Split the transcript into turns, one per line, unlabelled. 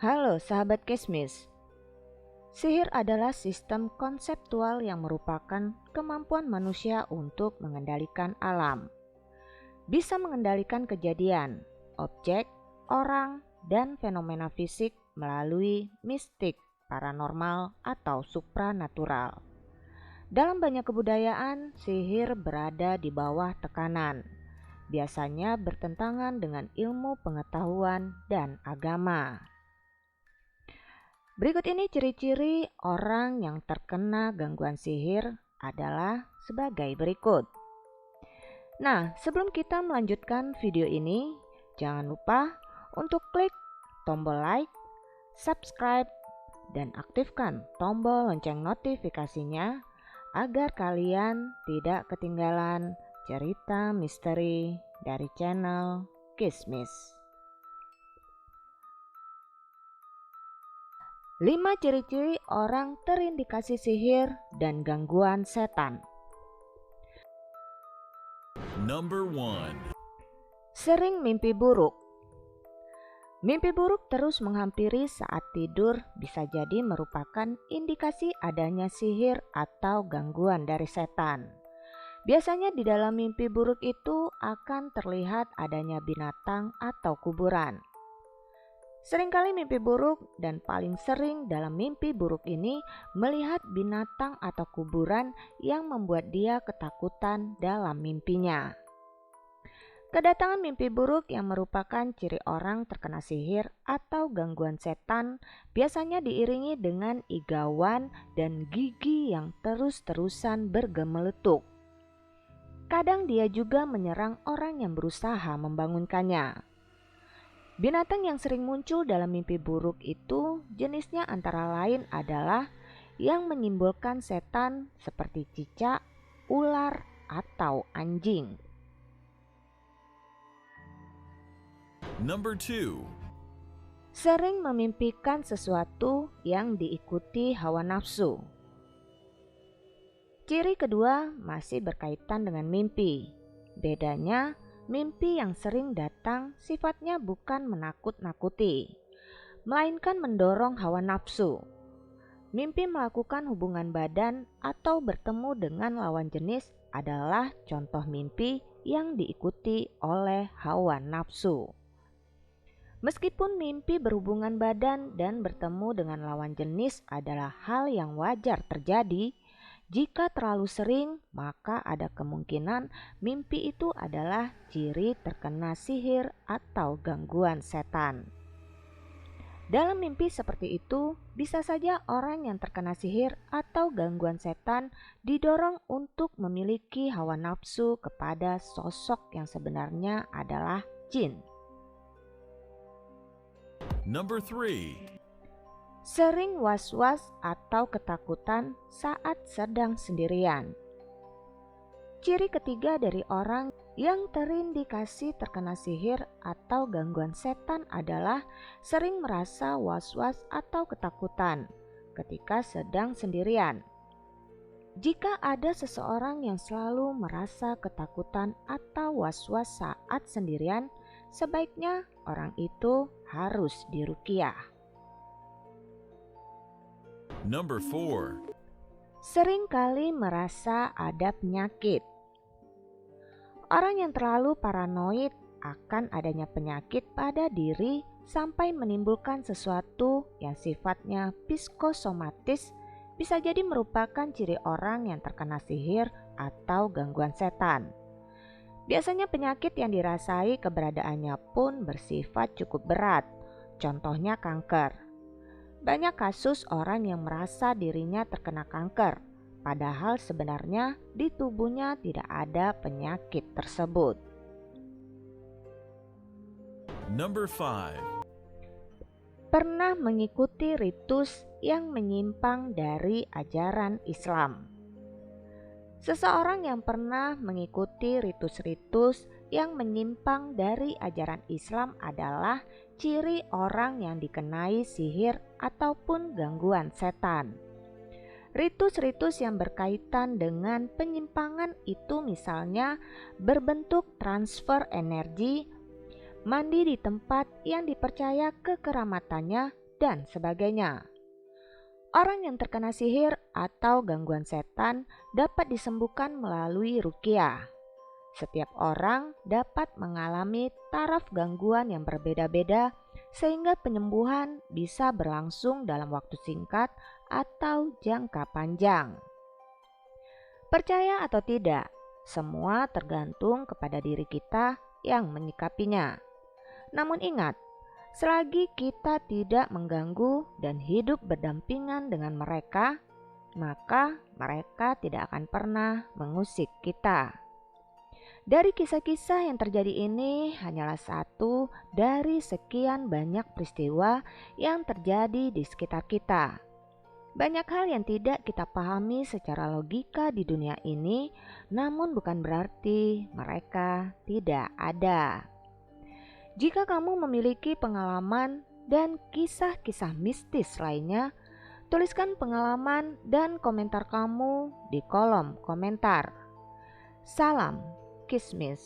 Halo sahabat Kismis. Sihir adalah sistem konseptual yang merupakan kemampuan manusia untuk mengendalikan alam. Bisa mengendalikan kejadian, objek, orang, dan fenomena fisik melalui mistik, paranormal, atau supranatural. Dalam banyak kebudayaan, sihir berada di bawah tekanan. Biasanya bertentangan dengan ilmu pengetahuan dan agama. Berikut ini ciri-ciri orang yang terkena gangguan sihir adalah sebagai berikut. Nah, sebelum kita melanjutkan video ini, jangan lupa untuk klik tombol like, subscribe, dan aktifkan tombol lonceng notifikasinya agar kalian tidak ketinggalan cerita misteri dari channel Kismis. 5 ciri-ciri orang terindikasi sihir dan gangguan setan.
Number 1.
Sering mimpi buruk. Mimpi buruk terus menghampiri saat tidur bisa jadi merupakan indikasi adanya sihir atau gangguan dari setan. Biasanya di dalam mimpi buruk itu akan terlihat adanya binatang atau kuburan. Seringkali mimpi buruk dan paling sering dalam mimpi buruk ini melihat binatang atau kuburan yang membuat dia ketakutan dalam mimpinya. Kedatangan mimpi buruk yang merupakan ciri orang terkena sihir atau gangguan setan biasanya diiringi dengan igauan dan gigi yang terus-terusan bergemeletuk. Kadang dia juga menyerang orang yang berusaha membangunkannya. Binatang yang sering muncul dalam mimpi buruk itu jenisnya antara lain adalah yang menyimbolkan setan seperti cicak, ular, atau anjing.
Number 2.
Sering memimpikan sesuatu yang diikuti hawa nafsu. Ciri kedua masih berkaitan dengan mimpi. Bedanya, mimpi yang sering datang sifatnya bukan menakut-nakuti, melainkan mendorong hawa nafsu. Mimpi melakukan hubungan badan atau bertemu dengan lawan jenis adalah contoh mimpi yang diikuti oleh hawa nafsu. Meskipun mimpi berhubungan badan dan bertemu dengan lawan jenis adalah hal yang wajar terjadi, jika terlalu sering, maka ada kemungkinan mimpi itu adalah ciri terkena sihir atau gangguan setan. Dalam mimpi seperti itu, bisa saja orang yang terkena sihir atau gangguan setan didorong untuk memiliki hawa nafsu kepada sosok yang sebenarnya adalah jin.
Number 3.
Sering was-was atau ketakutan saat sedang sendirian. Ciri ketiga dari orang yang terindikasi terkena sihir atau gangguan setan adalah sering merasa was-was atau ketakutan ketika sedang sendirian. Jika ada seseorang yang selalu merasa ketakutan atau was-was saat sendirian, sebaiknya orang itu harus diruqyah.
Number 4.
Sering kali merasa ada penyakit. Orang yang terlalu paranoid akan adanya penyakit pada diri sampai menimbulkan sesuatu yang sifatnya psikosomatis bisa jadi merupakan ciri orang yang terkena sihir atau gangguan setan. Biasanya penyakit yang dirasai keberadaannya pun bersifat cukup berat, contohnya kanker. Banyak kasus orang yang merasa dirinya terkena kanker, padahal sebenarnya di tubuhnya tidak ada penyakit tersebut.
Number 5.
Pernah mengikuti ritus yang menyimpang dari ajaran Islam. Seseorang yang pernah mengikuti ritus-ritus yang menyimpang dari ajaran Islam adalah ciri orang yang dikenai sihir ataupun gangguan setan. Ritus-ritus yang berkaitan dengan penyimpangan itu misalnya berbentuk transfer energi, mandi di tempat yang dipercaya kekeramatannya, dan sebagainya. Orang yang terkena sihir atau gangguan setan dapat disembuhkan melalui ruqyah. Setiap orang dapat mengalami taraf gangguan yang berbeda-beda sehingga penyembuhan bisa berlangsung dalam waktu singkat atau jangka panjang. Percaya atau tidak, semua tergantung kepada diri kita yang menyikapinya. Namun ingat, selagi kita tidak mengganggu dan hidup berdampingan dengan mereka, maka mereka tidak akan pernah mengusik kita. Dari kisah-kisah yang terjadi ini hanyalah satu dari sekian banyak peristiwa yang terjadi di sekitar kita. Banyak hal yang tidak kita pahami secara logika di dunia ini, namun bukan berarti mereka tidak ada. Jika kamu memiliki pengalaman dan kisah-kisah mistis lainnya, tuliskan pengalaman dan komentar kamu di kolom komentar. Salam Kismis.